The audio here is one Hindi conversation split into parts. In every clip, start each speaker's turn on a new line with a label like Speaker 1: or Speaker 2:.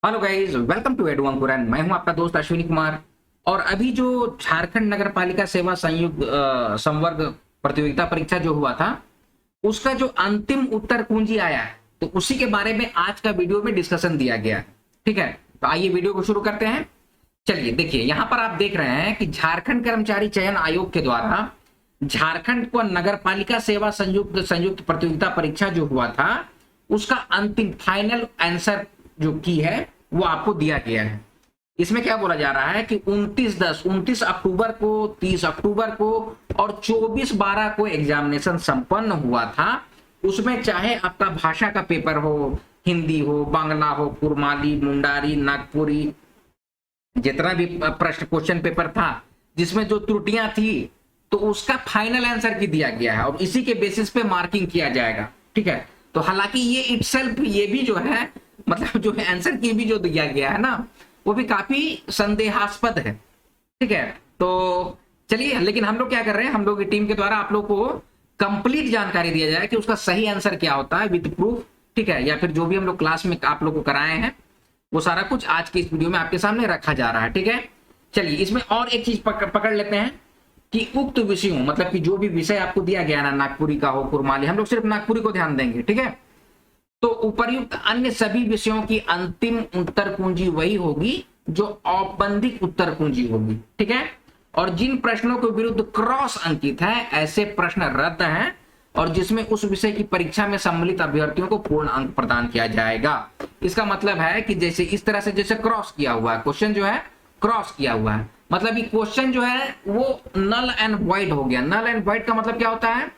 Speaker 1: Hello guys, welcome to Edu Ankur and मैं हूं आपका दोस्त अश्विनी कुमार। और अभी जो झारखंड नगर पालिका सेवा संयुक्त संवर्ग प्रतियोगिता परीक्षा जो हुआ था, उसका जो अंतिम उत्तर कुंजी आया है, तो उसी के बारे में आज का वीडियो में डिस्कशन दिया गया है। ठीक है, तो आइए वीडियो को शुरू करते हैं। चलिए देखिए, यहाँ पर आप देख रहे हैं कि झारखंड कर्मचारी चयन आयोग के द्वारा झारखंड को नगर पालिका सेवा संयुक्त संयुक्त प्रतियोगिता परीक्षा जो हुआ था, उसका अंतिम फाइनल आंसर जो की है वो आपको दिया गया है। इसमें क्या बोला जा रहा है कि 29 अक्टूबर को, 30 अक्टूबर को और 24/12 को एग्जामिनेशन संपन्न हुआ था। उसमें चाहे आपका भाषा का पेपर हो, हिंदी हो, बांग्ला हो, कुरमाली, मुंडारी, नागपुरी, जितना भी प्रश्न क्वेश्चन पेपर था जिसमें जो त्रुटियां थी, तो उसका फाइनल आंसर की दिया गया है और इसी के बेसिस पे मार्किंग किया जाएगा। ठीक है, तो हालांकि ये इटसेल्फ ये भी जो है, मतलब जो है आंसर की भी जो दिया गया है ना, वो भी काफी संदेहास्पद है। ठीक है, तो चलिए, लेकिन हम लोग क्या कर रहे हैं, हम लोग की टीम के द्वारा आप लोग को कंप्लीट जानकारी दिया जाए कि उसका सही आंसर क्या होता है विद प्रूफ। ठीक है, या फिर जो भी हम लोग क्लास में आप लोग को कराए हैं वो सारा कुछ आज के इस वीडियो में आपके सामने रखा जा रहा है। ठीक है, चलिए इसमें और एक चीज पकड़ लेते हैं कि उक्त विषयों, मतलब कि जो भी विषय आपको दिया गया ना, नागपुरी का हो, कुरमाली, हम लोग सिर्फ नागपुरी को ध्यान देंगे। ठीक है, तो उपर्युक्त अन्य सभी विषयों की अंतिम उत्तर कुंजी वही होगी जो औपबंधिक उत्तर कुंजी होगी। ठीक है, और जिन प्रश्नों के विरुद्ध क्रॉस अंकित है, ऐसे प्रश्न रद्द हैं और जिसमें उस विषय की परीक्षा में सम्मिलित अभ्यर्थियों को पूर्ण अंक प्रदान किया जाएगा। इसका मतलब है कि जैसे इस तरह से जैसे क्रॉस किया हुआ है क्वेश्चन, जो है क्रॉस किया हुआ है, मतलब ये क्वेश्चन जो है वो नल एंड वॉइड हो गया। नल एंड वॉइड का मतलब क्या होता है?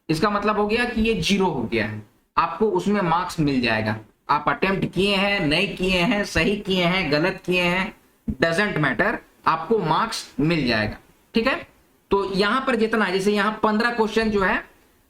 Speaker 1: इसका मतलब हो गया कि ये जीरो हो गया है, आपको उसमें मार्क्स मिल जाएगा। आप अटेम्प्ट किए हैं, नहीं किए हैं, सही किए हैं, गलत किए हैं, डजेंट मैटर, आपको मार्क्स मिल जाएगा। ठीक है, तो यहां पर जितना, जैसे यहां 15 क्वेश्चन जो है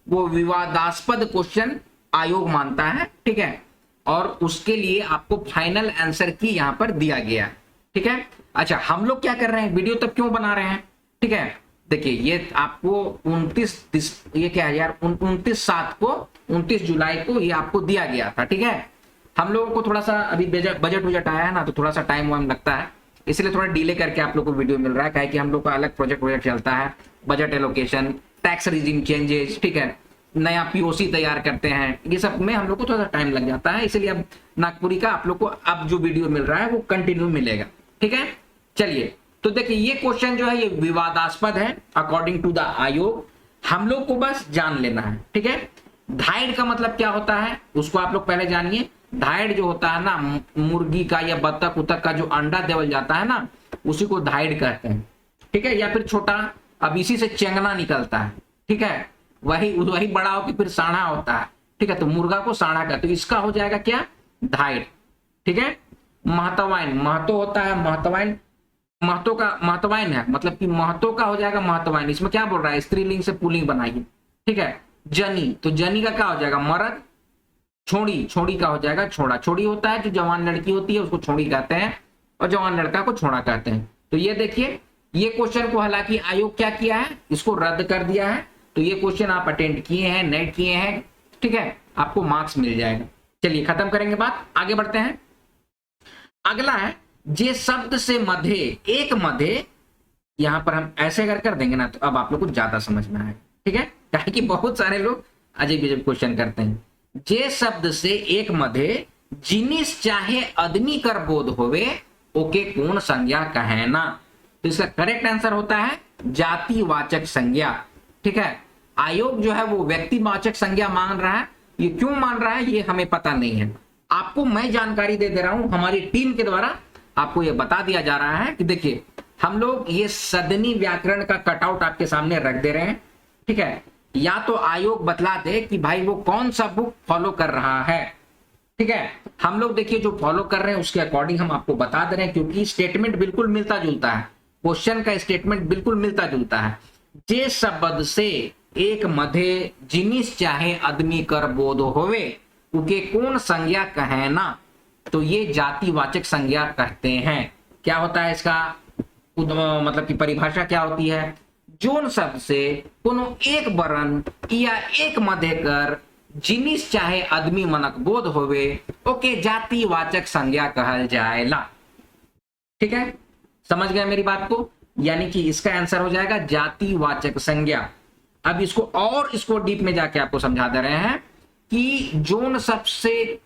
Speaker 1: वो विवादास्पद क्वेश्चन आयोग मानता है। ठीक है, और उसके लिए आपको फाइनल आंसर की यहां पर दिया गया है। ठीक है, अच्छा हम लोग क्या कर रहे हैं, वीडियो तब क्यों बना रहे हैं? ठीक है, देखिए ये आपको 29 जुलाई को ये आपको दिया गया था। ठीक है, हम लोगों को थोड़ा सा अभी बजट आया है ना, तो थोड़ा सा टाइम वाइम लगता है, इसलिए थोड़ा डिले करके आप लोग को वीडियो मिल रहा है। काहे कि हम लोग का अलग प्रोजेक्ट चलता है, budget allocation, tax regime changes, ठीक है, नया पीओसी तैयार करते हैं, ये सब में हम लोग को थोड़ा सा टाइम लग जाता है। इसलिए अब नागपुरी का आप लोग को अब जो वीडियो मिल रहा है वो कंटिन्यू मिलेगा। ठीक है, चलिए, तो देखिए ये क्वेश्चन जो है ये विवादास्पद है अकॉर्डिंग टू द आयोग, हम लोग को बस जान लेना है। ठीक है, धाइड का मतलब क्या होता है उसको आप लोग पहले जानिए। धाइड जो होता है ना, मुर्गी का या बत्तख उतक का जो अंडा देवल जाता है ना, उसी को धाइड कहते हैं। ठीक है, या फिर छोटा, अब इसी से चेंगना निकलता है। ठीक है, वही वही बड़ा होकर फिर साढ़ा होता है। ठीक है, तो मुर्गा को साढ़ा कहते, तो इसका हो जाएगा क्या? धाइड। ठीक है, महतवाइन, महतो होता है, महतवाइन, महतो का महतवाइन है, मतलब कि महतो का हो जाएगा महतवाइन। इसमें क्या बोल रहा है, स्त्रीलिंग से पुल्लिंग बनाइए। ठीक है, जनी, तो जनी का क्या हो जाएगा? मर्द। छोड़ी, छोड़ी का हो जाएगा छोड़ा। छोड़ी होता है जो जवान लड़की होती है उसको छोड़ी कहते हैं, और जवान लड़का को छोड़ा कहते हैं। तो ये देखिए, ये क्वेश्चन को हालांकि आयोग क्या किया है, इसको रद्द कर दिया है। तो ये क्वेश्चन आप अटेंड किए हैं, नहीं किए हैं, ठीक है, आपको मार्क्स मिल जाएगा। चलिए खत्म करेंगे बात, आगे बढ़ते हैं। अगला है जे शब्द से मध्य, एक मध्य, यहां पर हम ऐसे अगर कर देंगे ना, तो अब आप लोग को ज्यादा समझ में आएगा। ठीक है, कहे कि बहुत सारे लोग अजीब अजीब क्वेश्चन करते हैं। जे शब्द से एक मध्य, जिनिस चाहे आदमी कर बोध होवे, ओके कौन संज्ञा कहे ना। तो इसका करेक्ट आंसर होता है जातिवाचक संज्ञा। ठीक है, आयोग जो है वो व्यक्तिवाचक संज्ञा मान रहा है। ये क्यों मान रहा है ये हमें पता नहीं है, आपको मैं जानकारी दे रहा हूं, हमारी टीम के द्वारा आपको ये बता दिया जा रहा है कि देखिए हम लोग ये सदनी व्याकरण का कटआउट आपके सामने रख दे रहे हैं। ठीक है, या तो आयोग बतला दे कि भाई वो कौन सा बुक फॉलो कर रहा है। ठीक है, हम लोग देखिए जो फॉलो कर रहे हैं उसके अकॉर्डिंग हम आपको बता दे रहे हैं, क्योंकि स्टेटमेंट बिल्कुल मिलता जुलता है, क्वेश्चन का स्टेटमेंट बिल्कुल मिलता जुलता है। जे शब्द से एक मध्य, जिनिस चाहे आदमी कर बोध होवे, उके कौन संज्ञा कहे ना। तो ये जातिवाचक संज्ञा कहते हैं। क्या होता है इसका मतलब की परिभाषा क्या होती है? जोन शब्द से कोनो एक वर्ण या एक मध्य कर जिनिस चाहे आदमी मनक बोध होवे ओके जातिवाचक संज्ञा कहल जाएला। ठीक है, समझ गए मेरी बात को? यानी कि इसका आंसर हो जाएगा जातिवाचक संज्ञा। अब इसको डीप में जाके आपको समझा दे रहे हैं कि जोन सबसे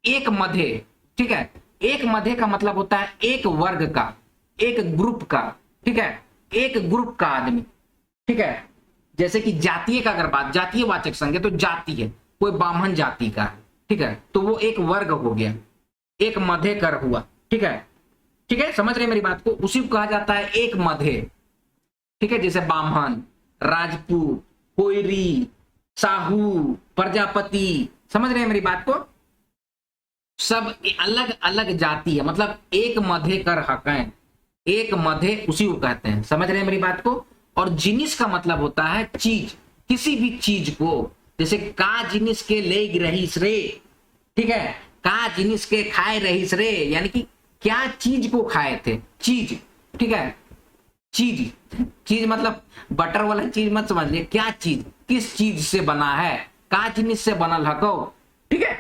Speaker 1: एक मध्य, ठीक है, एक मध्य का मतलब होता है एक वर्ग का, एक ग्रुप का, ठीक है, एक ग्रुप का आदमी, ठीक है। जैसे कि जातीय का अगर बात, जातीय वाचक संज्ञा तो जाति है, कोई ब्राह्मण जाति का, ठीक है, तो वो एक वर्ग हो गया, एक मध्य कर हुआ, ठीक है, ठीक है, समझ रहे मेरी बात को? उसी को कहा जाता है एक मध्य, ठीक है। जैसे ब्राह्मण, राजपूत, कोयरी, साहू, प्रजापति, समझ रहे हैं मेरी बात को? सब अलग अलग जाति है, मतलब एक मध्य कर हकें, एक मध्य उसी को कहते हैं। समझ रहे हैं मेरी बात को? और जिनिस का मतलब होता है चीज, किसी भी चीज को, जैसे का जिनिस के ले रहीस रे, ठीक है, का जिनिस के खाए रहीस रे, यानी कि क्या चीज को खाए थे, चीज, ठीक है, चीज, चीज मतलब बटर वाला चीज मत समझिए, क्या चीज, किस चीज से बना है, का जिनिस से बनल हको, ठीक है,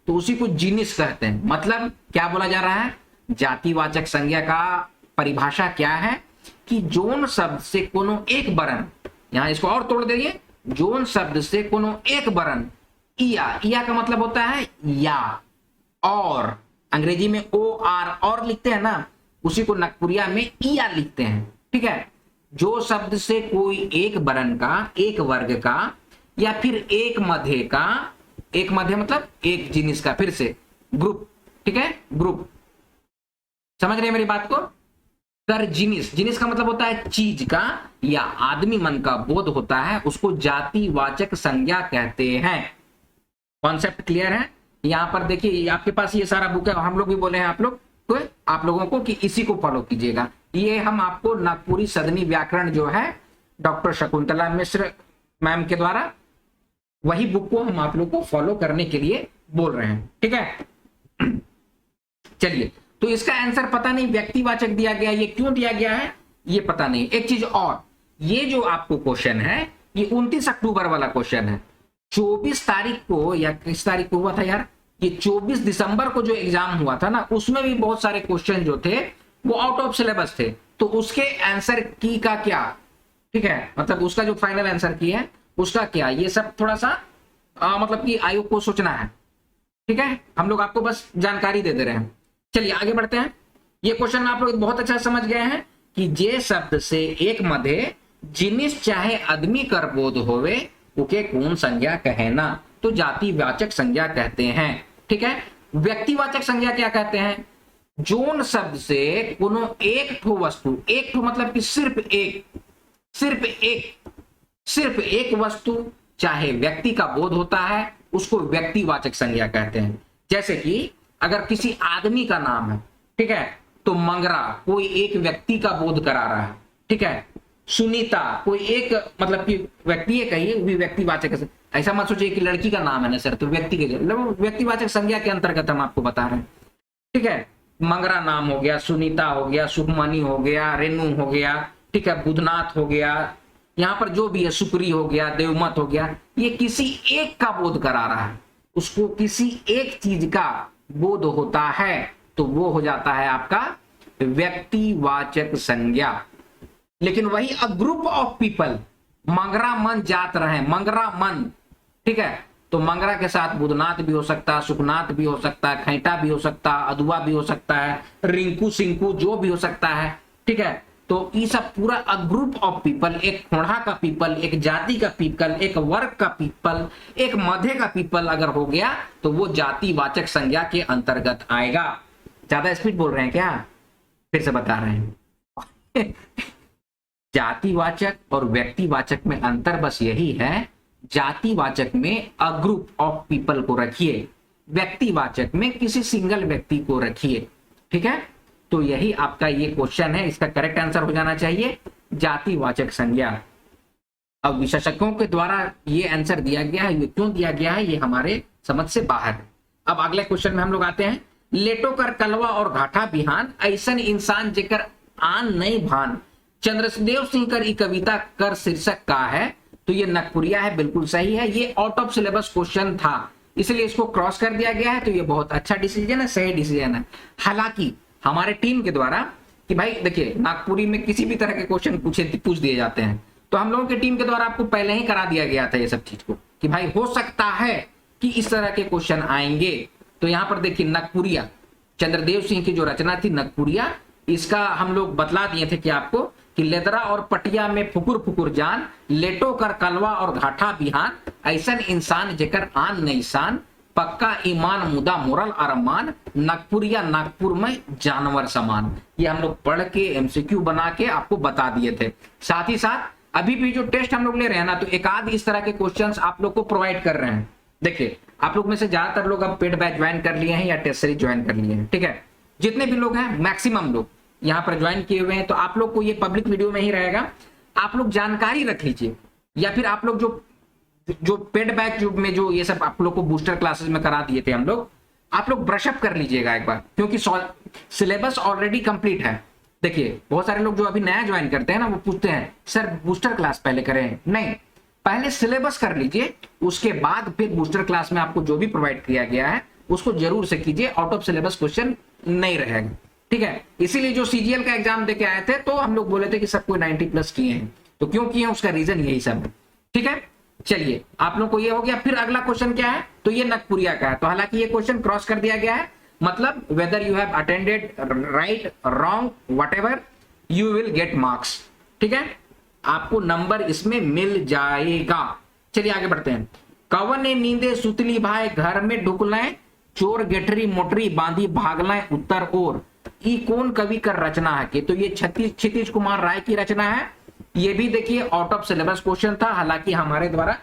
Speaker 1: तो उसी को जिनिस कहते हैं। मतलब क्या बोला जा रहा है, जातिवाचक संज्ञा का परिभाषा क्या है कि जोन शब्द से कोनो एक वर्ण, यहां इसको और तोड़ देंगे, जोन शब्द से कोनो एक वर्ण, इया का मतलब होता है या, और अंग्रेजी में ओ आर और लिखते हैं ना, उसी को नागपुरिया में इया लिखते हैं, ठीक है। जो शब्द से कोई एक वर्ण का, एक वर्ग का, या फिर एक मध्य का, एक मध्य मतलब एक जिनिस का, फिर से ग्रुप, ठीक है, ग्रुप, समझ रहे हैं मेरी बात को? कर जिनिस, जिनिस का मतलब होता है चीज का या आदमी मन का बोध होता है, उसको जातिवाचक संज्ञा कहते हैं। कॉन्सेप्ट क्लियर है? यहां पर देखिए आपके पास ये सारा बुक है, हम लोग भी बोले हैं आप लोगों को कि इसी को फॉलो कीजिएगा। ये हम आपको नागपुरी सदनी व्याकरण जो है डॉक्टर शकुंतला मिश्र मैम के द्वारा, वही बुक को हम आप लोग को फॉलो करने के लिए बोल रहे हैं, ठीक है। चलिए, तो इसका आंसर पता नहीं व्यक्तिवाचक दिया गया, ये क्यों दिया गया है ये पता नहीं। एक चीज और, ये जो आपको क्वेश्चन है ये 29 अक्टूबर वाला क्वेश्चन है। 24 तारीख को या किस तारीख को हुआ था यार, ये 24 दिसंबर को जो एग्जाम हुआ था ना, उसमें भी बहुत सारे क्वेश्चन जो थे वो आउट ऑफ सिलेबस थे, तो उसके आंसर की का क्या, ठीक है, मतलब उसका जो फाइनल आंसर की है उसका क्या, ये सब थोड़ा सा मतलब कि आयोग को सोचना है, ठीक है। हम लोग आपको बस जानकारी दे दे रहे हैं। चलिए आगे बढ़ते हैं। ये क्वेश्चन आप लोग बहुत अच्छा समझ गए हैं कि जे शब्द से एक मध्य जिनिस चाहे आदमी कर बोध होवे उके कौन संज्ञा कहना, तो जातिवाचक संज्ञा कहते हैं, ठीक है। व्यक्तिवाचक संज्ञा क्या कहते हैं, जोन शब्द से कोनो एक ठो वस्तु, एक ठो मतलब कि सिर्फ एक वस्तु चाहे व्यक्ति का बोध होता है, उसको व्यक्तिवाचक संज्ञा कहते हैं। जैसे कि अगर किसी आदमी का नाम है, ठीक है, तो मंगरा कोई एक व्यक्ति का बोध करा रहा है, ठीक है। सुनीता कोई एक मतलब कि व्यक्ति है, कहिए भी व्यक्तिवाचक है। ऐसा मत सोचिए कि लड़की का नाम है ना सर तो व्यक्ति के, व्यक्तिवाचक संज्ञा के अंतर्गत हम आपको बता रहे हैं, ठीक है। मंगरा नाम हो गया, सुनीता हो गया, सुखमणि हो गया, रेणु हो गया, ठीक है, बुधनाथ हो गया, यहाँ पर जो भी है, सुक्री हो गया, देवमत हो गया, ये किसी एक का बोध करा रहा है, उसको किसी एक चीज का बोध होता है, तो वो हो जाता है आपका व्यक्तिवाचक संज्ञा। लेकिन वही अ ग्रुप ऑफ पीपल, मंगरा मन जात रहे, मंगरा मन, ठीक है, तो मंगरा के साथ बुधनाथ भी हो सकता है, सुखनाथ भी हो सकता है, खैटा भी हो सकता है, अदुआ भी हो सकता है, रिंकू सिंकू जो भी हो सकता है, ठीक है। तो ये सब पूरा अ ग्रुप ऑफ पीपल, एक खोड़ा का पीपल, एक जाति का पीपल, एक वर्ग का पीपल, एक मध्य का पीपल अगर हो गया तो वो जातिवाचक संज्ञा के अंतर्गत आएगा। ज्यादा स्पीड बोल रहे हैं क्या, फिर से बता रहे हैं। जातिवाचक और व्यक्तिवाचक में अंतर बस यही है, जातिवाचक में अ ग्रुप ऑफ पीपल को रखिए, व्यक्तिवाचक में किसी सिंगल व्यक्ति को रखिए, ठीक है। तो यही आपका ये क्वेश्चन है, इसका करेक्ट आंसर हो जाना चाहिए जातिवाचक संज्ञा। अब विशेषज्ञों के द्वारा ये आंसर दिया गया है, ये क्यों दिया गया है ये हमारे समझ से बाहर है। अब अगले क्वेश्चन में हम लोग आते हैं। लेटो कर कलवा और घाटा बिहान, ऐसन इंसान जेकर आन नहीं भान, चंद्रदेव सिंह कर ई कविता कर शीर्षक का है, तो ये नगपुरिया है, बिल्कुल सही है, ये आउट ऑफ सिलेबस क्वेश्चन था, इसलिए इसको क्रॉस कर दिया गया है। तो ये बहुत अच्छा डिसीजन है, सही डिसीजन है। हालांकि हमारे टीम के द्वारा कि भाई देखिए नागपुरी में किसी भी तरह के क्वेश्चन पूछ दिए जाते हैं, तो हम लोगों की टीम के द्वारा आपको पहले ही करा दिया गया था ये सब चीज को कि भाई हो सकता है कि इस तरह के क्वेश्चन आएंगे। तो यहाँ पर देखिए नगपुरिया, चंद्रदेव सिंह की जो रचना थी नगपुरिया, इसका हम लोग बतला दिए थे कि आपको कि लेदरा और पटिया में फुकुर फुकुर जान, लेटो कर कलवा और घाटा बिहान, ऐसन इंसान जेकर आन निशान, पक्का ईमान मुदा मोरल अरमान, नागपुरिया नागपुर में जानवर समान। ये हम लोग पढ़ के एमसीक्यू बना के आपको बता दिए थे। साथ ही साथ अभी भी जो टेस्ट हम लोग ले रहे हैं ना, तो एक आध इस तरह के क्वेश्चंस आप लोग को प्रोवाइड कर रहे हैं। देखिए आप लोग में से ज्यादातर लोग अब पेड बैच ज्वाइन कर लिए हैं या टेस्ट सीरीज ज्वाइन कर लिए हैं, ठीक है। जितने भी लोग हैं मैक्सिमम लोग यहाँ पर ज्वाइन किए हुए हैं, तो आप लोग को ये पब्लिक वीडियो में ही रहेगा, आप लोग जानकारी रख लीजिए, या फिर आप लोग जो पेड बैच में जो ये सब आप लोग को बूस्टर क्लासेस में करा दिए थे हम लोग, आप लोग ब्रशअप कर लीजिएगा एक बार, क्योंकि सिलेबस ऑलरेडी कंप्लीट है। देखिए बहुत सारे लोग जो अभी नया ज्वाइन करते हैं ना, वो पूछते हैं सर बूस्टर क्लास पहले करें, नहीं, पहले सिलेबस कर लीजिए, उसके बाद फिर बूस्टर क्लास में आपको जो भी प्रोवाइड किया गया है उसको जरूर से कीजिए, आउट ऑफ सिलेबस क्वेश्चन नहीं रहेगा, ठीक है। इसीलिए जो सीजीएल का एग्जाम देके आए थे, तो हम लोग बोले थे कि सब कोई 90+ किए हैं, तो क्यों किए हैं उसका रीजन यही सब है, ठीक है। चलिए आप लोग को ये हो गया। फिर अगला क्वेश्चन क्या है, तो ये नगपुरिया का है, तो हालांकि ये क्वेश्चन क्रॉस कर दिया गया है, मतलब whether you have attended right wrong whatever you will get marks, ठीक है, आपको नंबर इसमें मिल जाएगा। चलिए आगे बढ़ते हैं। कवन ने नींदे सुतली भाई घर में ढुकलें, चोर गेठरी मोटरी बांधी भागलें उत्तर ओर, ई कौन कवि का रचना है कि, तो ये क्षितिज कुमार राय की रचना है। ये भी देखिए आउट ऑफ सिलेबस क्वेश्चन था, हालांकि हमारे द्वारा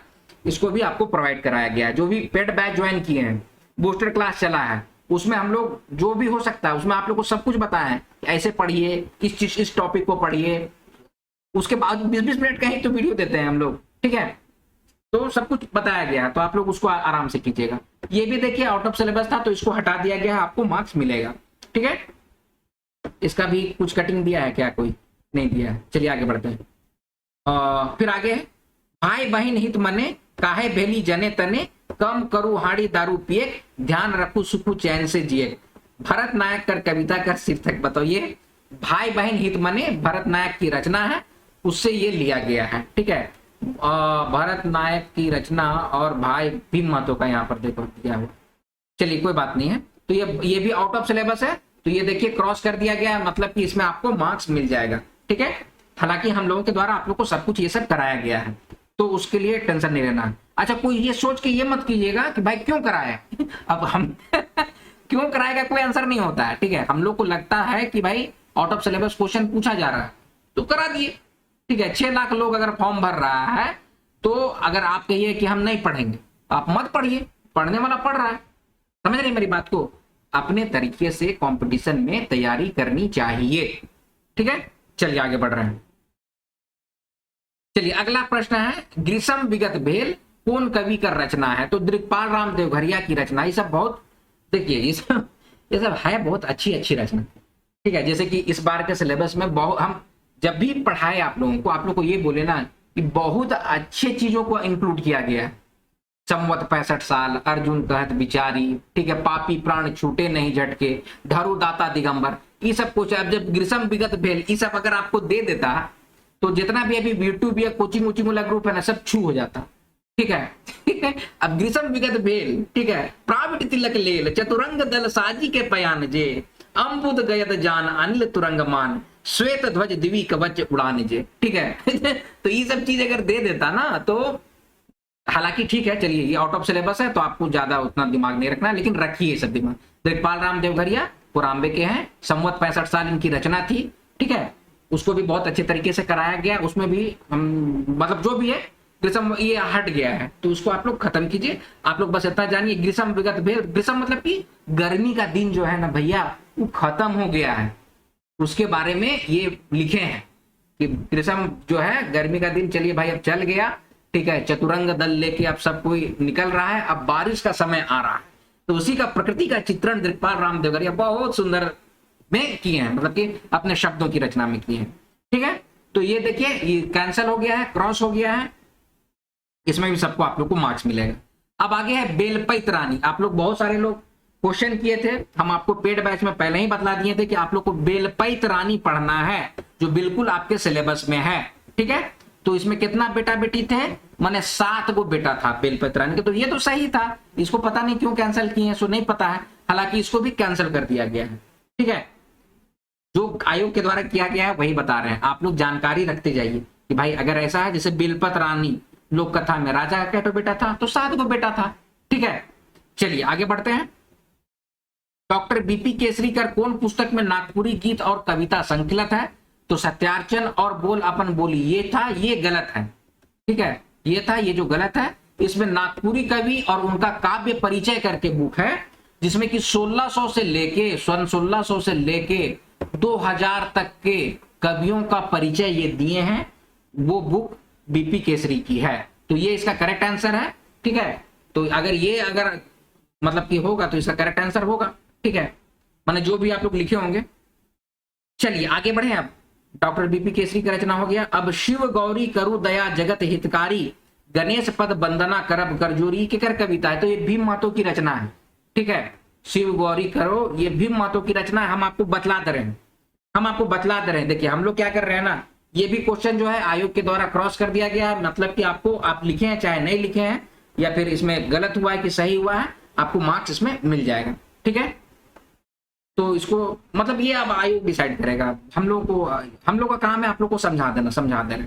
Speaker 1: इसको भी आपको प्रोवाइड कराया गया है। जो भी पेड बैच ज्वाइन किए हैं, बूस्टर क्लास चला है, उसमें हम लोग जो भी हो सकता है उसमें आप लोग को सब कुछ बताया है, ऐसे पढ़िए, इस टॉपिक को पढ़िए, उसके बाद 20-20 मिनट का ही तो वीडियो देते हैं हम लोग, ठीक है, तो सब कुछ बताया गया है, तो आप लोग उसको आराम से कीजिएगा। ये भी देखिए आउट ऑफ सिलेबस था, तो इसको हटा दिया गया है, आपको मार्क्स मिलेगा, ठीक है। इसका भी कुछ कटिंग दिया है क्या, कोई नहीं दिया है। चलिए आगे बढ़ते हैं। फिर आगे भाई बहन हित मने, काहे भेली जने तने, कम करू हाड़ी दारू पिए, ध्यान रखू सुखू चैन से जिए। भरत नायक कर कविता का शीर्षक बताइए। भाई बहन हित मने भरत नायक की रचना है, उससे ये लिया गया है, ठीक है। भरत नायक की रचना और भाई भीम महतो का यहाँ पर देखो दिया हुआ। चलिए कोई बात नहीं है, तो ये भी आउट ऑफ सिलेबस है, तो ये देखिए क्रॉस कर दिया गया है, मतलब कि इसमें आपको मार्क्स मिल जाएगा, ठीक है। हालांकि हम लोगों के द्वारा आप लोग को सब कुछ ये सब कराया गया है, तो उसके लिए टेंशन नहीं लेना। अच्छा कोई ये सोच के ये मत कीजिएगा कि भाई क्यों कराया अब हम क्यों कराएगा, कोई आंसर नहीं होता है, ठीक है। हम लोग को लगता है कि भाई आउट ऑफ सिलेबस क्वेश्चन पूछा जा रहा है तो करा दिए, ठीक है। 6 लाख लोग अगर फॉर्म भर रहा है, तो अगर आप कहिए कि हम नहीं पढ़ेंगे, आप मत पढ़िए, पढ़ने वाला पढ़ रहा है, समझ रहे मेरी बात को। अपने तरीके से कंपटीशन में तैयारी करनी चाहिए, ठीक है। चलिए आगे बढ़ रहे हैं। चलिए अगला प्रश्न है, ग्रीष्म विगत भेल कौन कवि का रचना है, तो दिग्पाल राम देवघरिया की रचना। ये सब बहुत देखिए ये सब है बहुत अच्छी रचना, ठीक है। जैसे कि इस बार के सिलेबस में बहुत, हम जब भी पढ़ाए आप लोगों को, आप लोग को ये बोले ना कि बहुत अच्छे चीजों को इंक्लूड किया गया है। संवत 65 साल, अर्जुन कहत बिचारी, ठीक है, पापी प्राण छूटे नहीं झटके, धरु दाता दिगंबर, ये सब कुछ। अब जब ग्रीष्म विगत भेल ये सब अगर आपको दे देता, तो जितना भी अभी यूट्यूब या कोचिंग वोचिंग वाला ग्रुप है ना, सब छू हो जाता, ठीक है, ठीक है। अब ग्रीष्म विगत भेल, ठीक है, प्राविट तिलक लेल, चतुरंग दल साजी के पयान जे, अम्बुद गयद जान अनिल तुरंग मान, श्वेत ध्वज दिवी कवच उड़ान जे, ठीक है। तो ये सब चीज अगर दे देता ना, तो हालांकि ठीक है, चलिए ये आउट ऑफ सिलेबस है, तो आपको ज्यादा उतना दिमाग नहीं रखना, लेकिन रखिए सब दिमाग। दिग्पाल राम देवघरिया पुरांबे के हैं, संवत 65 साल इनकी रचना थी, ठीक है। उसको भी बहुत अच्छे तरीके से कराया गया, उसमें भी मतलब जो भी है ग्रीष्म ये हट गया है, तो उसको आप लोग खत्म कीजिए। आप लोग बस इतना जानिए, ग्रीष्म विगत भेल, ग्रीष्म मतलब कि गर्मी का दिन जो है ना भैया, वो खत्म हो गया है, उसके बारे में ये लिखे हैं कि ग्रीष्म जो है गर्मी का दिन, चलिए भाई अब चल गया, ठीक है। चतुरंग दल लेके अब सब कोई निकल रहा है, अब बारिश का समय आ रहा है, तो उसी का प्रकृति का चित्रण दिग्पाल राम देवघरिया बहुत सुंदर में किए हैं, मतलब कि अपने शब्दों की रचना में किए हैं, ठीक है। तो ये देखिए ये कैंसिल हो गया है, क्रॉस हो गया है, इसमें भी सबको आप लोग को मार्क्स मिलेगा। अब आगे है बेलपैत रानी। आप लोग बहुत सारे लोग क्वेश्चन किए थे, हम आपको पेड बैच में पहले ही बतला दिए थे कि आप लोग को बेलपैत रानी पढ़ना है, जो बिल्कुल आपके सिलेबस में है। ठीक है, तो इसमें कितना बेटा बेटी थे, माने 7 गो बेटा था बेलपैत रानी के। तो ये तो सही था, इसको पता नहीं क्यों कैंसिल किए हैं, सो नहीं पता है। हालांकि इसको भी कैंसिल कर दिया गया है। ठीक है, जो आयोग के द्वारा किया गया है वही बता रहे हैं, आप लोग जानकारी रखते जाइए कि भाई अगर ऐसा है, जैसे बेलपत रानी लोक कथा में राजा का क्या तो बेटा था, तो 7 गो बेटा था। ठीक है, चलिए आगे बढ़ते हैं। डॉक्टर बीपी केसरीकर कौन पुस्तक में नागपुरी गीत और कविता संकलित है? तो सत्यार्चन और बोल अपन बोली ये था, ये गलत है। ठीक है, ये था, ये जो गलत है। इसमें नागपुरी कवि और उनका काव्य परिचय करके बुक है, जिसमें कि 1600 से लेके सन 1600 से लेके 2000 तक के कवियों का परिचय ये दिए हैं। वो बुक बीपी केसरी की है, तो ये इसका करेक्ट आंसर है। ठीक है, तो अगर ये अगर मतलब कि होगा तो इसका करेक्ट आंसर होगा। ठीक है, माने जो भी आप लोग लिखे होंगे। चलिए आगे बढ़े। अब डॉक्टर बीपी केसरी का रचना हो गया। अब शिव गौरी करु दया जगत हितकारी गणेश पद वंदना करब करजोरी केकर कविता है? तो ये भीम महतो की रचना है। ठीक है, शिव गौरी करो, ये भीम महतो की रचना है। हम आपको बतला दे रहे हैं, हम आपको बतला दे रहे हैं। देखिए हम लोग क्या कर रहे हैं ना, ये भी क्वेश्चन जो है आयोग के द्वारा क्रॉस कर दिया गया है, मतलब कि आपको आप लिखे हैं चाहे नहीं लिखे हैं, या फिर इसमें गलत हुआ है कि सही हुआ है, आपको मार्क्स इसमें मिल जाएगा। ठीक है, तो इसको मतलब ये अब आयोग डिसाइड करेगा। हम लोग का काम है आप लोग को समझा देना।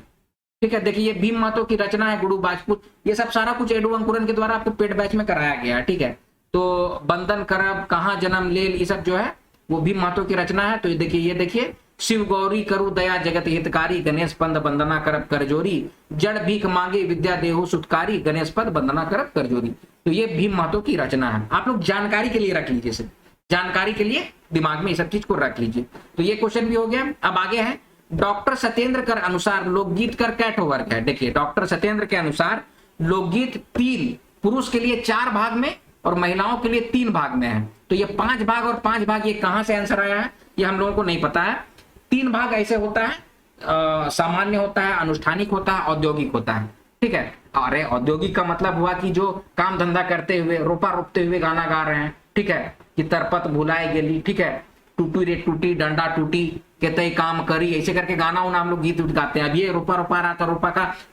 Speaker 1: ठीक है, देखिए ये भीम महतो की रचना है, गुरु बाजपूत, ये सब सारा कुछ एडू अंकुरन के द्वारा आपको पेड बैच में कराया गया है। ठीक है, तो बंदन करब, कहाँ जन्म ले, ये सब जो है वो भीम महतो की रचना है। तो ये देखिए शिव गौरी करु दया जगत हितकारी गणेश पद वंदना करब करजोरी जड़ भीख मांगे विद्या देहु सुटकारी गणेश पद वंदना करब करजोरी। तो ये भीम महतो की रचना है। आप लोग जानकारी के लिए रख लीजिए, इसे जानकारी के लिए दिमाग में ये सब चीज को रख लीजिए। तो ये क्वेश्चन भी हो गया। अब आगे है डॉक्टर सत्येंद्र कर अनुसार लोकगीत कर क्या वर्ग है? देखिए डॉक्टर सत्येंद्र के अनुसार लोकगीत 3, पुरुष के लिए 4 भाग में और महिलाओं के लिए 3 भाग में है। तो ये 5 भाग और 5 भाग ये कहां से आंसर आया है ये हम लोगों को नहीं पता है। 3 भाग ऐसे होता है, सामान्य होता है, अनुष्ठानिक होता है, औद्योगिक होता है। ठीक है, अरे औद्योगिक का मतलब हुआ कि जो काम धंधा करते हुए रोपा रोपते हुए गाना गा रहे हैं। ठीक है, कि तरपत भुलाए गेली, ठीक है, टूटी रे टूटी डंडा टूटी कहते काम करी, ऐसे करके गाना उना हम लोग गीत गाते हैं। अब ये रोपा रोपा रहा था,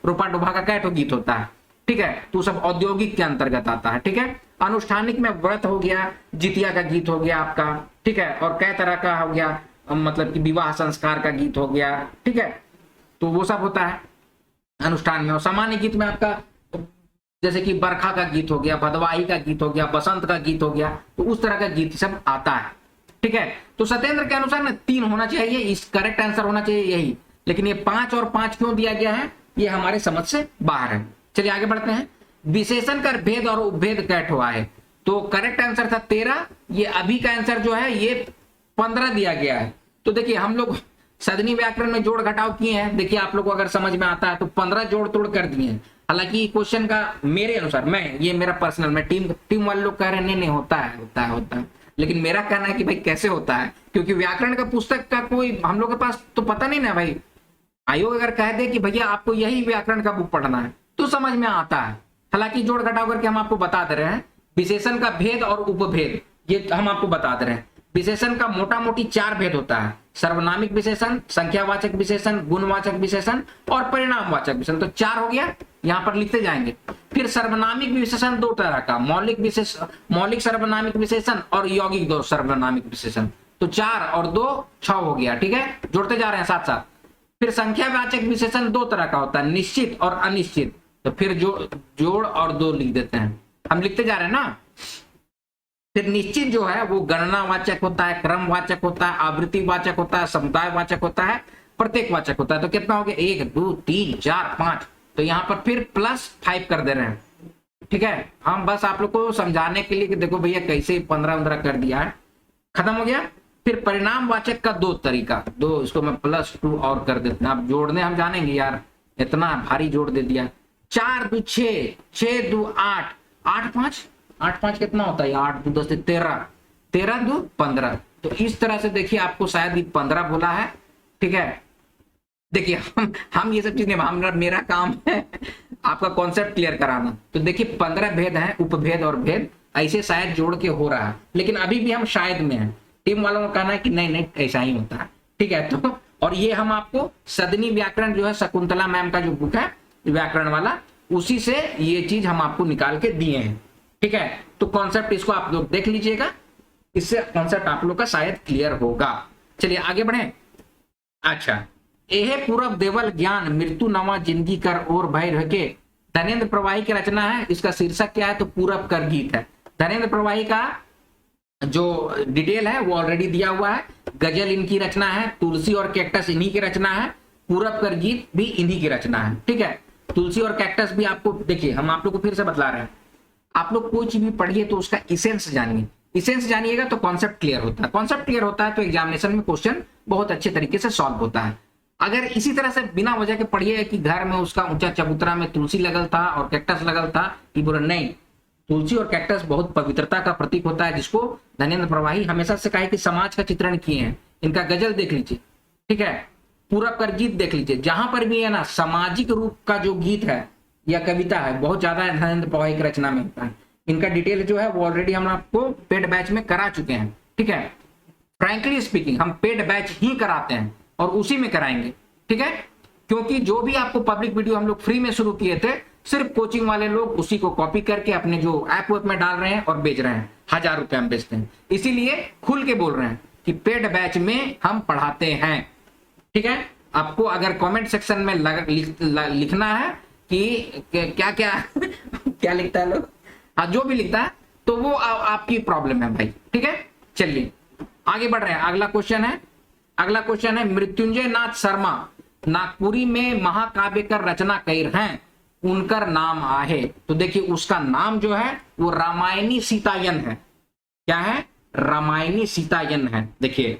Speaker 1: रोपा डुबा का क्या गीत होता है। ठीक है, तो सब औद्योगिक के अंतर्गत आता है। ठीक है, अनुष्ठानिक में व्रत हो गया, जितिया का गीत हो गया आपका। ठीक है, और कई तरह का हो गया, मतलब कि विवाह संस्कार का गीत हो गया। ठीक है, तो वो सब होता है अनुष्ठान में। और सामान्य गीत में आपका जैसे कि बरखा का गीत हो गया, भदवाही का गीत हो गया, बसंत का गीत हो गया, तो उस तरह का गीत सब आता है। ठीक है, तो सत्येंद्र के अनुसार ना 3 होना चाहिए, इस करेक्ट आंसर होना चाहिए यही। लेकिन ये 5 और 5 क्यों दिया गया है ये हमारे समझ से बाहर है। चलिए आगे बढ़ते हैं। विशेषण का भेद और उपभेद कैट हुआ है? तो करेक्ट आंसर था 13, ये अभी का आंसर जो है ये 15 दिया गया है। तो देखिए हम लोग सदनी व्याकरण में जोड़ घटाव किए हैं, देखिए आप लोग को अगर समझ में आता है तो 15 जोड़ तोड़ कर दिए हैं। हालांकि क्वेश्चन का मेरे अनुसार, ये मेरा पर्सनल, मैं टीम वाले लोग कह रहे हैं नहीं होता है, लेकिन मेरा कहना है कि भाई कैसे होता है, क्योंकि व्याकरण का पुस्तक का कोई हम लोग के पास तो पता नहीं ना भाई। आयोग अगर कह दे कि भैया आपको यही व्याकरण का बुक पढ़ना है तो समझ में आता है। हालांकि जोड़ घटाव करके हम आपको बता दे रहे हैं। विशेषण का भेद और उपभेद ये हम आपको बता दे रहे हैं। विशेषण का मोटा मोटी 4 भेद होता है, सर्वनामिक विशेषण, संख्यावाचक विशेषण, गुणवाचक विशेषण और परिणामवाचक विशेषण। तो 4 हो गया, यहां पर लिखते जाएंगे। फिर सर्वनामिक विशेषण 2 तरह का, मौलिक सर्वनामिक विशेषण और यौगिक 2 सर्वनामिक विशेषण। तो 4 और 2 6 हो गया। ठीक है, जोड़ते जा रहे हैं साथ साथ। फिर संख्यावाचक विशेषण 2 तरह का होता है, निश्चित और अनिश्चित। तो फिर जोड़ और 2 लिख देते हैं, हम लिखते जा रहे हैं ना। फिर निश्चित जो है वो गणनावाचक होता है, क्रमवाचक होता है, आवृत्तिवाचक होता है, समुदायवाचक होता है, प्रत्येकवाचक होता है। तो कितना हो गया 1 2 3 4 5। तो यहाँ पर फिर +5 कर दे रहे हैं। ठीक है, हम बस आप लोग को समझाने के लिए कि देखो भैया कैसे 15 कर दिया है, खत्म हो गया। फिर परिणामवाचक का 2 तरीका, 2 इसको मैं +2 और कर देते हैं। अब जोड़ने हम जानेंगे यार, इतना भारी जोड़ दे दिया। 4 2 6, 6 2 8, 8 5 कितना होता है? 8 2 10 13, 13 2 15। तो इस तरह से देखिए आपको शायद ही 15 बोला है। ठीक है, देखिए हम ये सब चीजें मेरा काम है आपका कॉन्सेप्ट क्लियर कराना। तो देखिए 15 भेद हैं, उपभेद और भेद, ऐसे शायद जोड़ के हो रहा है, लेकिन अभी भी हम शायद में हैं। टीम वालों का कहना है कि नहीं नहीं ऐसा ही होता है, ठीक है। तो और ये हम आपको सदनी व्याकरण जो है शकुंतला मैम का जो बुक है व्याकरण वाला, उसी से ये चीज हम आपको निकाल के दिए हैं, ठीक है। तो कॉन्सेप्ट इसको आप लोग देख लीजिएगा, इससे कॉन्सेप्ट आप लोग का शायद क्लियर होगा। चलिए आगे बढ़े। अच्छा, एहे पूरब देवल ज्ञान मृत्यु नवा जिंदगी कर और भय रखे, धनेन्द्र प्रवाही की रचना है। इसका शीर्षक क्या है? तो पूरब कर गीत है। धनेन्द्र प्रवाही का जो डिटेल है वो ऑलरेडी दिया हुआ है। गजल इनकी रचना है, तुलसी और कैक्टस इन्हीं की रचना है, पूरब कर गीत भी इन्हीं की रचना है, ठीक है। तुलसी और कैक्टस भी आपको देखिए, हम आप लोग को फिर से बतला रहे हैं, आप लोग कोई चीज भी पढ़िए तो उसका इसेंस जानिए, इसेंस जानिएगा तो कॉन्सेप्ट क्लियर होता है, कॉन्सेप्ट क्लियर होता है तो एग्जामिनेशन में क्वेश्चन बहुत अच्छे तरीके से सॉल्व होता है। अगर इसी तरह से बिना वजह के पढ़िए कि घर में उसका ऊंचा चबूतरा में तुलसी लगल था और कैक्टस लगल था, कि बोला नहीं, तुलसी और कैक्टस बहुत पवित्रता का प्रतीक होता है, जिसको धनेन्द्र प्रवाही हमेशा से कहा कि समाज का चित्रण किए हैं। इनका गजल देख लीजिए, ठीक है, पूरब कर गीत देख लीजिए, जहां पर भी है ना सामाजिक रूप का जो गीत है या कविता है बहुत ज्यादा धनेन्द्र प्रवाही की रचना में होता है। इनका डिटेल जो है वो ऑलरेडी हम आपको पेड बैच में करा चुके हैं, ठीक है। फ्रैंकली स्पीकिंग हम पेड बैच ही कराते हैं और उसी में कराएंगे, ठीक है, क्योंकि जो भी आपको पब्लिक वीडियो हम लोग फ्री में शुरू किए थे, सिर्फ कोचिंग वाले लोग उसी को कॉपी करके अपने जो ऐप में डाल रहे हैं और बेच रहे हैं, 1000 रुपए हम बेचते हैं। इसीलिए खुल के बोल रहे हैं कि पेड बैच में हम पढ़ाते हैं, ठीक है। आपको अगर कमेंट सेक्शन में लिखना है कि क्या क्या क्या लिखता है लोग, हाँ जो भी लिखता है तो वो आपकी प्रॉब्लम है भाई, ठीक है। चलिए आगे बढ़ रहे हैं। अगला क्वेश्चन है मृत्युंजय नाथ शर्मा नागपुरी में महाकाव्य कर रचना कर हैं, उनकर नाम आहे। तो देखिए उसका नाम जो है वो रामायणी सीतायन है। क्या है? रामायणी सीतायन है। देखिए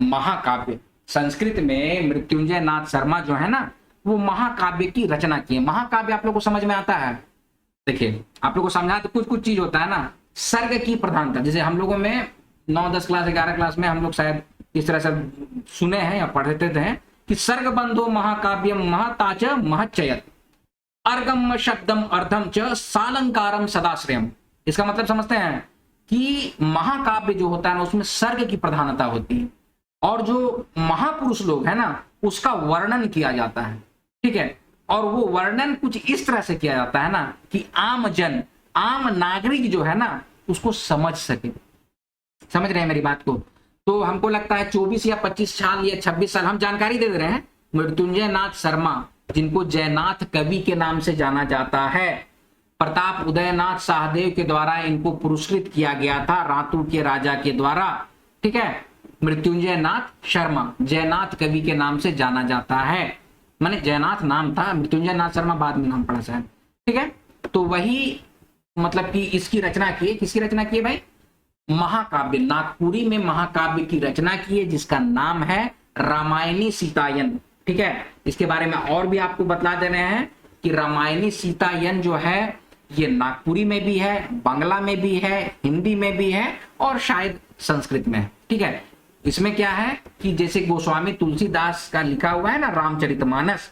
Speaker 1: महाकाव्य संस्कृत में मृत्युंजय नाथ शर्मा जो है ना वो महाकाव्य की रचना की है। महाकाव्य आप लोग को समझ में आता है? देखिए आप लोग को समझा तो कुछ कुछ चीज होता है ना, सर्ग की प्रधानता, जैसे हम लोगों में 9, 10 क्लास 11 क्लास में हम लोग शायद इस तरह से सुने हैं या पढ़ते थे कि सर्ग बंधो महाकाव्यम महताच महच्चयत अर्गम शब्दम अर्थम च सालंकारम सदाश्रयम। इसका मतलब समझते हैं कि महाकाव्य जो होता है ना उसमें सर्ग की प्रधानता होती है और जो महापुरुष लोग है ना उसका वर्णन किया जाता है, ठीक है। और वो वर्णन कुछ इस तरह से किया जाता है ना कि आम जन, आम नागरिक जो है ना उसको समझ सके। समझ रहे हैं मेरी बात को? तो हमको लगता है 24 या 25 साल या 26 साल हम जानकारी दे रहे हैं। मृत्युंजय नाथ शर्मा जिनको जयनाथ कवि के नाम से जाना जाता है, प्रताप उदयनाथ शाहदेव के द्वारा इनको पुरस्कृत किया गया था, रातू के राजा के द्वारा, ठीक है। मृत्युंजय नाथ शर्मा जयनाथ कवि के नाम से जाना जाता है, माने जयनाथ नाम था, मृत्युंजय नाथ शर्मा बाद में नाम पड़ा शायद, ठीक है। तो वही मतलब कि इसकी रचना की है। किसकी रचना की है भाई? महाकाव्य, नागपुरी में महाकाव्य की रचना की है जिसका नाम है रामायणी सीतायन, ठीक है। इसके बारे में और भी आपको बतला दे रहे हैं कि रामायणी सीतायन जो है ये नागपुरी में भी है, बांग्ला में भी है, हिंदी में भी है और शायद संस्कृत में है, ठीक है। इसमें क्या है कि जैसे गोस्वामी तुलसीदास का लिखा हुआ है ना रामचरितमानस,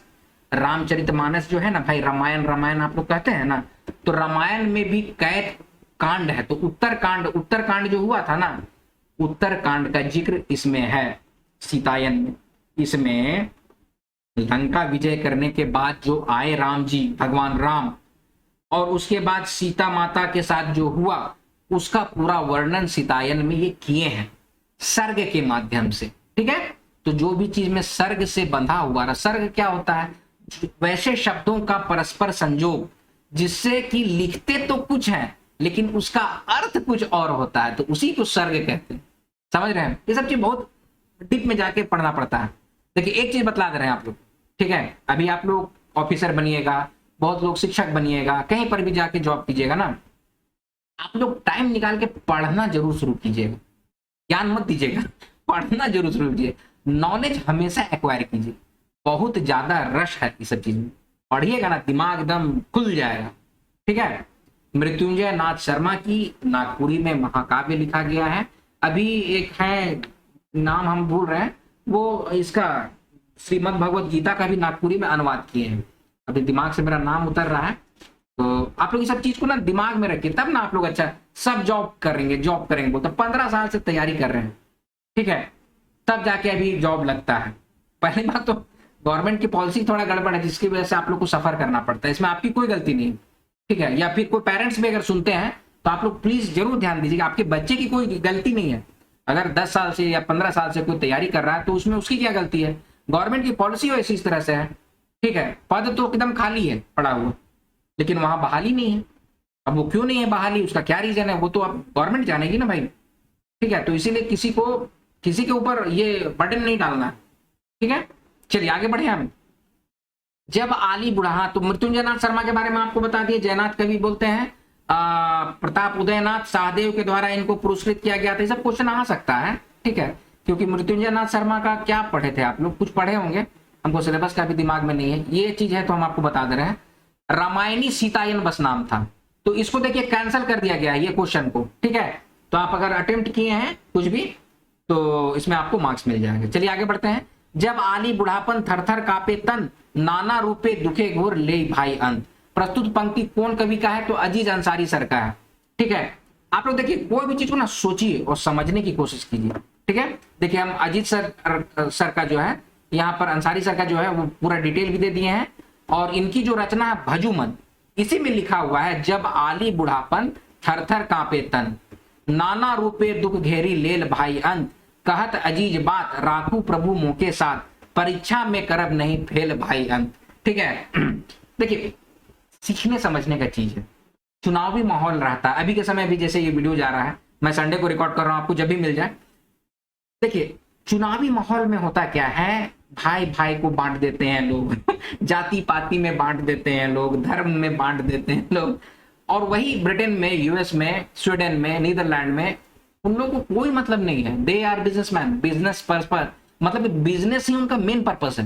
Speaker 1: रामचरितमानस जो है ना भाई, रामायण आप लोग कहते हैं ना, तो रामायण में भी कैत कांड है। तो उत्तरकांड जो हुआ था ना, उत्तरकांड का जिक्र इसमें है सीतायन में। इसमें लंका विजय करने के बाद जो आए राम जी, भगवान राम, और उसके बाद सीता माता के साथ जो हुआ उसका पूरा वर्णन सीतायन में ये किए हैं सर्ग के माध्यम से, ठीक है। तो जो भी चीज में सर्ग से बंधा हुआ ना, सर्ग क्या होता है? वैसे शब्दों का परस्पर संयोग जिससे कि लिखते तो कुछ है लेकिन उसका अर्थ कुछ और होता है, तो उसी को सर्ग कहते हैं। समझ रहे हैं? ये सब चीज बहुत डीप में जाके पढ़ना पड़ता है। देखिए एक चीज बतला दे रहे हैं आप लोग, ठीक है। अभी आप लोग ऑफिसर बनिएगा, बहुत लोग शिक्षक बनिएगा, कहीं पर भी जाके जॉब कीजिएगा ना, आप लोग टाइम निकाल के पढ़ना जरूर शुरू कीजिएगा, ज्ञान मत दीजिएगा, पढ़ना जरूर शुरू कीजिए, नॉलेज हमेशा एक्वायर कीजिए। बहुत ज्यादा रश है इस सब चीज में, पढ़िएगा ना दिमाग एकदम खुल जाएगा, ठीक है। मृत्युंजय नाथ शर्मा की नागपुरी में महाकाव्य लिखा गया है। अभी एक है नाम हम भूल रहे हैं, वो इसका श्रीमद् भगवत गीता का भी नागपुरी में अनुवाद किए हैं, अभी दिमाग से मेरा नाम उतर रहा है। तो आप लोग ये सब चीज को ना दिमाग में रखिए, तब ना आप लोग अच्छा सब जॉब करेंगे बोलते 15 साल से तैयारी कर रहे हैं, ठीक है, तब जाके अभी जॉब लगता है। पहली बात तो गवर्नमेंट की पॉलिसी थोड़ा गड़बड़ है, जिसकी वजह से आप लोग को सफर करना पड़ता है, इसमें आपकी कोई गलती नहीं है, ठीक है। या फिर कोई पेरेंट्स भी अगर सुनते हैं तो आप लोग प्लीज जरूर ध्यान दीजिएगा, आपके बच्चे की कोई गलती नहीं है। अगर 10 साल से या 15 साल से कोई तैयारी कर रहा है तो उसमें उसकी क्या गलती है, गवर्नमेंट की पॉलिसी वैसी इस तरह से है, ठीक है। पद तो एकदम खाली है पड़ा हुआ, लेकिन वहां बहाली नहीं है। अब वो क्यों नहीं है बहाली, उसका क्या रीजन है, वो तो अब गवर्नमेंट जानेगी ना भाई, ठीक है। तो इसीलिए किसी के ऊपर ये बर्डन नहीं डालना है, ठीक है। चलिए आगे बढ़े हम। जब आली बुढ़ा, तो मृत्युंजय नाथ शर्मा के बारे में आपको बता दिए, जयनाथ कवि बोलते हैं, प्रताप उदयनाथ शाहदेव के द्वारा इनको पुरस्कृत किया गया था। ये सब क्वेश्चन आ सकता है, ठीक है, क्योंकि मृत्युंजय नाथ शर्मा का क्या पढ़े थे आप लोग, कुछ पढ़े होंगे, हमको सिलेबस का भी दिमाग में नहीं है, ये चीज है तो हम आपको बता दे रहे हैं। रामायणी सीतायन बस नाम था, तो इसको देखिए कैंसिल कर दिया गया है ये क्वेश्चन को, ठीक है। तो आप अगर अटेम्प्ट किए हैं कुछ भी तो इसमें आपको मार्क्स मिल जाएंगे। चलिए आगे बढ़ते हैं। जब आली बुढ़ापन थरथर कापे तन, नाना रूपे दुखे घोर ले भाई अंत। प्रस्तुत पंक्ति कौन कवि का है, तो अजीज अंसारी सर का है, ठीक है। आप लोग देखिए कोई भी चीज को ना सोचिए और समझने की कोशिश कीजिए, ठीक है। देखिए हम अजीत सर का जो है, यहाँ पर अंसारी सर का जो है वो पूरा डिटेल भी दे दिए हैं, और इनकी जो रचना है भजूमन, इसी में लिखा हुआ है, जब आली बुढ़ापन थरथर कांपे तन, नाना रूपे दुख घेरी लेल भाई अंत, कहत अजीज बात राखू प्रभु मुंह के साथ, परीक्षा में करब नहीं फेल भाई अंत, ठीक है। देखिए सीखने समझने का चीज है, चुनावी माहौल रहता है, अभी के समय भी जैसे ये वीडियो जा रहा है, मैं संडे को रिकॉर्ड कर रहा हूं, आपको जब भी मिल जाए। देखिए चुनावी माहौल में होता क्या है, भाई भाई को बांट देते हैं लोग जाति पाति में बांट देते हैं लोग, धर्म में बांट देते हैं लोग, और वही ब्रिटेन में, यूएस में, स्वीडन में, नीदरलैंड में उन लोगों को कोई मतलब नहीं है। They are businessman, business purpose, मतलब बिजनेस ही उनका मेन पर्पस है।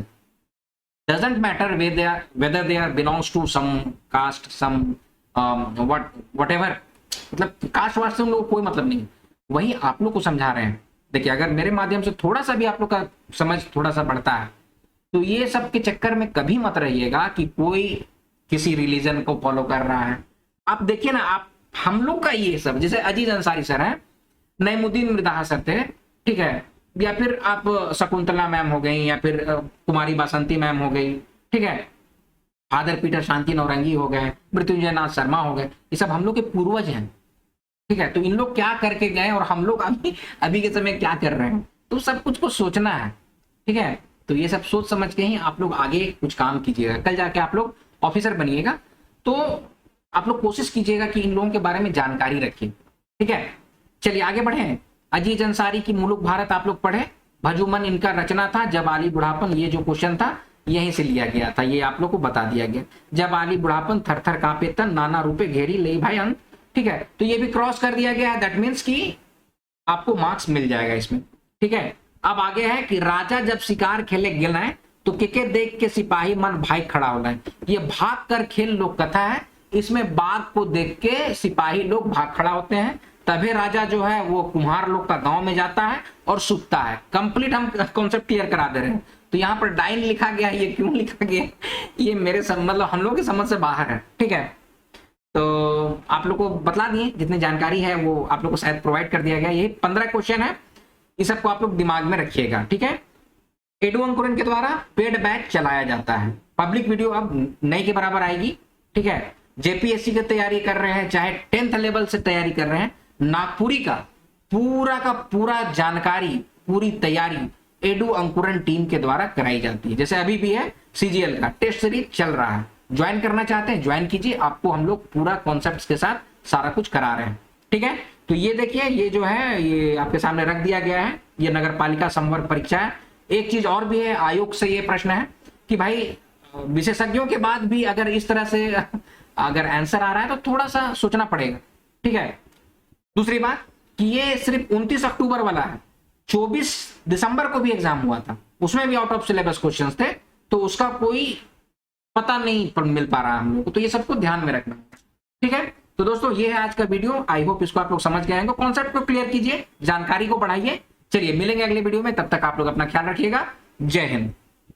Speaker 1: Doesn't matter whether they are belongs to some caste, some whatever, मतलब कास्ट वास्ट से उन लोगों को कोई मतलब नहीं है। वही आप लोग को समझा रहे हैं। देखिए अगर मेरे माध्यम से थोड़ा सा भी आप लोग का समझ थोड़ा सा बढ़ता है, तो ये सब के चक्कर में कभी मत रहिएगा कि कोई किसी रिलीजन को फॉलो कर रहा है। आप देखिए ना, आप हम लोग का ये सब, जैसे अजीज अंसारी सर हैं, नईमुद्दीन मृधा सर थे, ठीक है, या फिर आप शकुंतला मैम हो गई, या फिर कुमारी बासंती मैम हो गई, ठीक है, फादर पीटर शांति नौरंगी हो गए, मृत्युंजय नाथ शर्मा हो गए, ये सब हम लोग के पूर्वज हैं, ठीक है। तो इन लोग क्या करके गए और हम लोग अभी के समय क्या कर रहे हैं, तो सब कुछ को सोचना है, ठीक है। तो ये सब सोच समझ के ही आप लोग आगे कुछ काम कीजिएगा, कल जाके आप लोग ऑफिसर बनिएगा, तो आप लोग कोशिश कीजिएगा कि इन लोगों के बारे में जानकारी रखिए, ठीक है। चलिए आगे बढ़े। अजीज अंसारी की मुलुक भारत आप लोग पढ़े, भजूमन इनका रचना था, जब आली बुढ़ापन, ये जो क्वेश्चन था यहीं से लिया गया था, ये आप लोग को बता दिया गया। जब आली बुढ़ापन थरथर कांपे तन, नाना रूपे घेरी ले भाई अंत, ठीक है। तो ये भी क्रॉस कर दिया गया है, दैट मीन्स कि आपको मार्क्स मिल जाएगा इसमें, ठीक है। अब आगे है कि राजा जब शिकार खेले गिलाए, तो के देख के सिपाही मन भाई खड़ा हो जाए। ये भाग कर खेल लोक कथा है, इसमें बाघ को देख के सिपाही लोग भाग खड़ा होते हैं, तभी राजा जो है वो कुम्हार लोग का गांव में जाता है और सूखता है। कंप्लीट हम कॉन्सेप्ट क्लियर करा दे रहे हैं। तो यहाँ पर डाइन लिखा गया है, ये क्यों लिखा गया, ये मेरे मतलब हम लोग की समझ से बाहर है, ठीक है। तो आप लोग को बतला दिए, जितनी जानकारी है वो आप लोग को शायद प्रोवाइड कर दिया गया। यही 15 क्वेश्चन है, इस सबको आप लोग दिमाग में रखिएगा, ठीक है। एडू अंकुरन के द्वारा पेड बैच चलाया जाता है। पब्लिक वीडियो अब नई के बराबर आएगी, ठीक है। जेपीएससी की तैयारी कर रहे हैं, चाहे 10th लेवल से तैयारी कर रहे हैं, नागपुरी का पूरा जानकारी, पूरी तैयारी एडू अंकुरन टीम के द्वारा कराई जाती है। जैसे अभी भी है सीजीएल का टेस्ट सीरीज चल रहा है, ज्वाइन करना चाहते हैं ज्वाइन कीजिए, आपको हम लोग पूरा कॉन्सेप्ट के साथ सारा कुछ करा रहे हैं, ठीक है। तो ये देखिए, ये जो है ये आपके सामने रख दिया गया है, ये नगर पालिका संवर्ग परीक्षा है। एक चीज और भी है, आयोग से ये प्रश्न है कि भाई विशेषज्ञों के बाद भी अगर इस तरह से अगर आंसर आ रहा है तो थोड़ा सा सोचना पड़ेगा, ठीक है। दूसरी बात कि ये सिर्फ 29 अक्टूबर वाला है, 24 दिसंबर को भी एग्जाम हुआ था, उसमें भी आउट ऑफ सिलेबस क्वेश्चंस थे, तो उसका कोई पता नहीं मिल पा रहा है हम लोग को, तो ये सबको ध्यान में रखना, ठीक है। तो दोस्तों ये है आज का वीडियो, आई होप इसको आप लोग समझ गए होंगे। कॉन्सेप्ट को क्लियर कीजिए, जानकारी को बढ़ाइए। चलिए मिलेंगे अगले वीडियो में, तब तक आप लोग अपना ख्याल रखिएगा। जय हिंद।